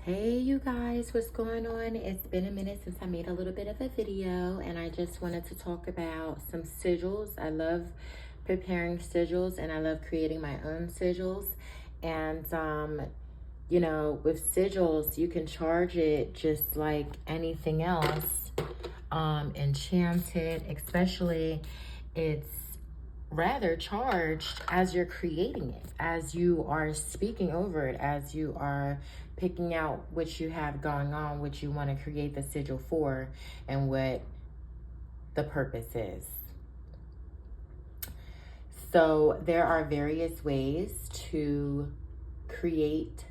Hey you guys, what's going on? It's been a minute since I made a little bit of a video, and I just wanted to talk about some sigils. I love preparing sigils and I love creating my own sigils. And with sigils you can charge it just like anything else. Enchanted, especially, it's rather charged as you're creating it, as you are speaking over it, as you are picking out what you have going on, what you want to create the sigil for, and what the purpose is. So there are various ways to create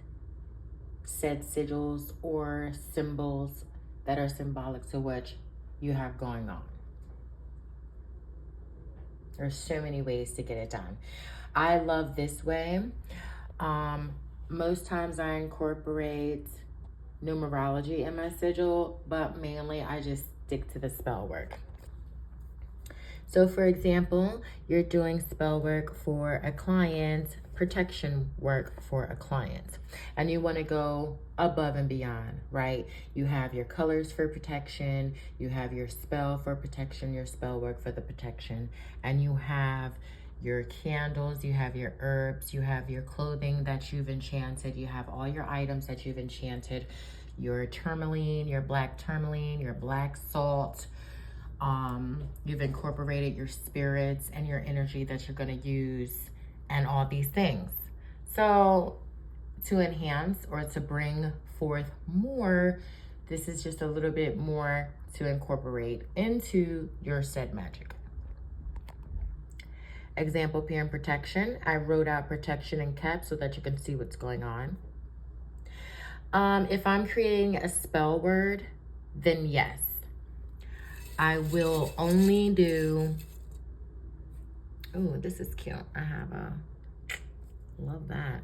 said sigils or symbols that are symbolic to what you have going on. There's so many ways to get it done. I love this way. Most times I incorporate numerology in my sigil, but mainly I just stick to the spell work. So for example, you're doing spell work for a client, protection work for a client, and you want to go above and beyond, right? You have your colors for protection, you have your spell for protection, your spell work for the protection, and you have your candles, you have your herbs, you have your clothing that you've enchanted, you have all your items that you've enchanted, your tourmaline, your black tourmaline, your black salt. You've incorporated your spirits and your energy that you're going to use and all these things. So to enhance or to bring forth more, this is just a little bit more to incorporate into your said magic. Example, here in protection, I wrote out protection in caps so that you can see what's going on. If I'm creating a spell word, then yes, I will only do, oh, this is cute. I have a, love that.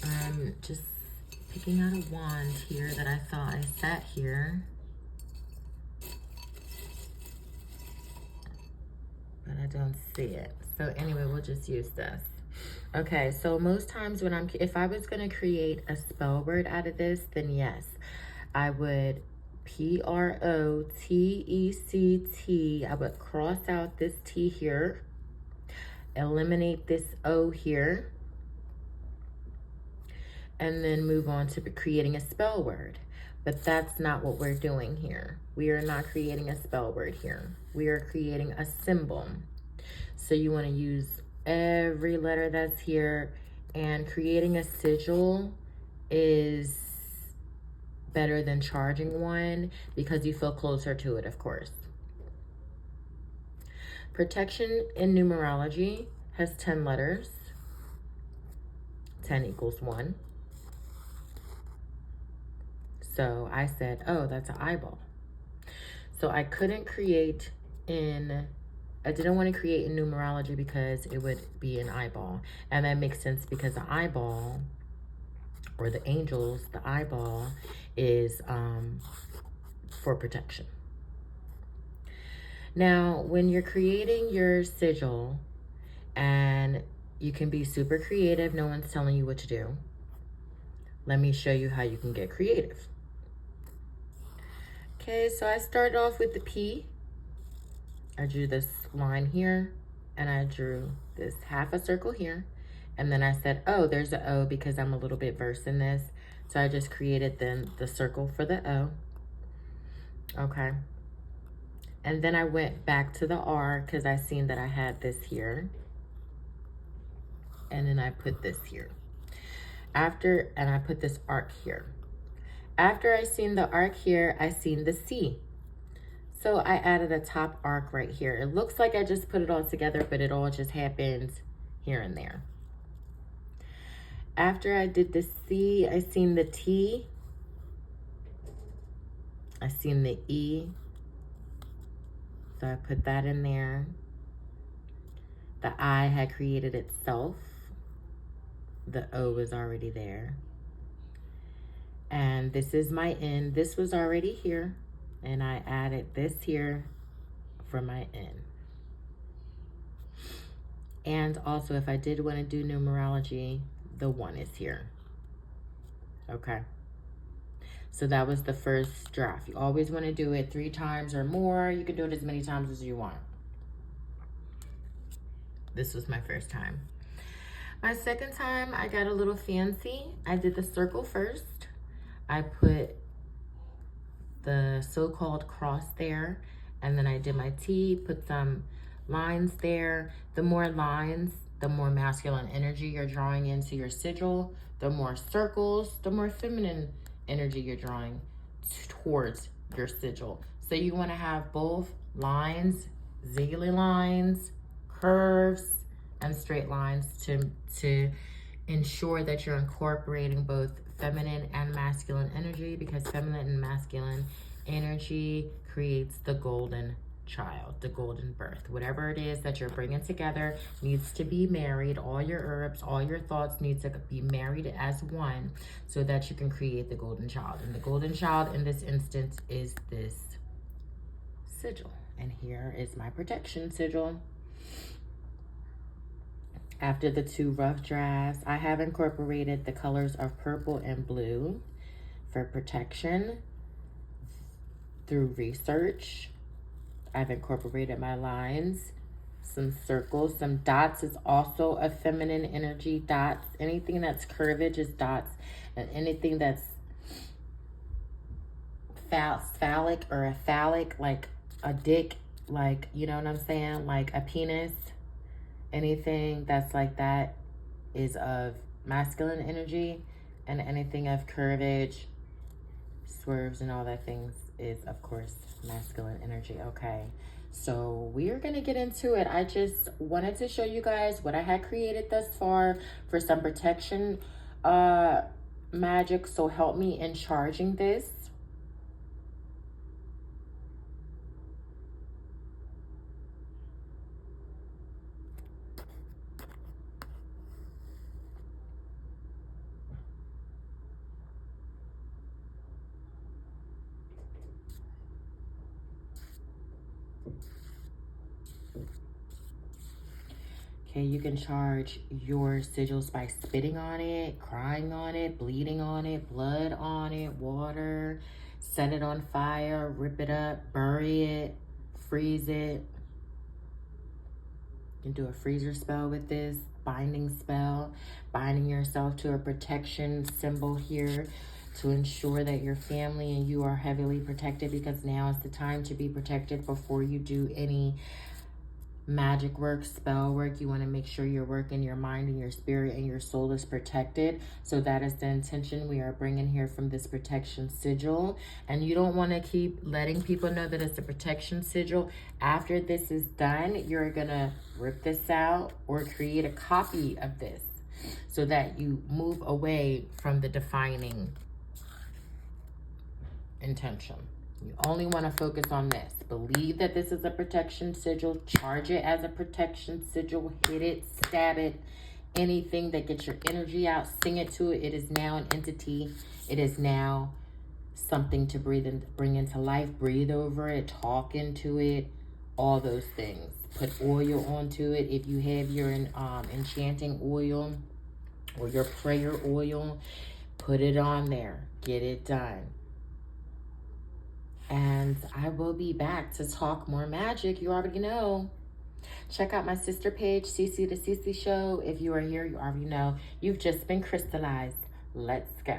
I'm just picking out a wand here that I saw I sat here. But I don't see it. So anyway, we'll just use this. Okay, so most times when if I was gonna create a spell word out of this, then yes, I would Protect. I would cross out this T here, eliminate this O here, and then move on to creating a spell word. But that's not what we're doing here. We are not creating a spell word here. We are creating a symbol. So you want to use every letter that's here, and creating a sigil is better than charging one because you feel closer to it, of course. Protection in numerology has 10 letters. 10 equals 1. So I said, oh, that's an eyeball. So I couldn't create I didn't want to create in numerology because it would be an eyeball. And that makes sense because the eyeball, or the angels, the eyeball is for protection. Now, when you're creating your sigil, and you can be super creative, no one's telling you what to do. Let me show you how you can get creative. Okay, so I started off with the P. I drew this line here, and I drew this half a circle here. And then I said, oh, there's an O because I'm a little bit versed in this. So I just created then the circle for the O. Okay. And then I went back to the R because I seen that I had this here. And then I put this here. And I put this arc here. After I seen the arc here, I seen the C. So I added a top arc right here. It looks like I just put it all together, but it all just happens here and there. After I did the C, I seen the T. I seen the E. So I put that in there. The I had created itself. The O was already there. And this is my N. This was already here. And I added this here for my N. And also, if I did want to do numerology, the 1 is here. Okay. So that was the first draft. You always want to do it 3 times or more. You can do it as many times as you want. This was my first time. My second time, I got a little fancy. I did the circle first. I put the so-called cross there, and then I did my T, put some lines there. The more lines, the more masculine energy you're drawing into your sigil. The more circles, the more feminine energy you're drawing towards your sigil. So you want to have both lines, ziggly lines, curves, and straight lines to ensure that you're incorporating both feminine and masculine energy, because feminine and masculine energy creates the golden child, the golden birth. Whatever it is that you're bringing together needs to be married. All your herbs, all your thoughts need to be married as one so that you can create the golden child. And the golden child in this instance is this sigil. And here is my protection sigil. After the 2 rough drafts, I have incorporated the colors of purple and blue for protection through research. I've incorporated my lines, some circles, some dots is also a feminine energy. Dots, anything that's curvage is dots, and anything that's phallic or a phallic, like a dick, like, you know what I'm saying, like a penis, anything that's like that is of masculine energy, and anything of curvage, swerves and all that things is of course masculine energy. Okay, so we are gonna get into it. I just wanted to show you guys what I had created thus far for some protection magic, so help me in charging this. Okay, you can charge your sigils by spitting on it, crying on it, bleeding on it, blood on it, water, set it on fire, rip it up, bury it, freeze it. You can do a freezer spell with this, binding spell, binding yourself to a protection symbol here to ensure that your family and you are heavily protected, because now is the time to be protected before you do any magic work, spell work. You want to make sure your work in your mind and your spirit and your soul is protected. So that is the intention we are bringing here from this protection sigil. And you don't want to keep letting people know that it's a protection sigil. After this is done, you're gonna rip this out or create a copy of this so that you move away from the defining intention. You only want to focus on this. Believe that this is a protection sigil. Charge it as a protection sigil. Hit it, stab it. Anything that gets your energy out, sing it to it. It is now an entity. It is now something to bring into life. Breathe over it. Talk into it. All those things. Put oil onto it. If you have your enchanting oil or your prayer oil, put it on there. Get it done. And I will be back to talk more magic. You already know. Check out my sister page, CC the CC Show. If you are here, you already know. You've just been crystallized. Let's go.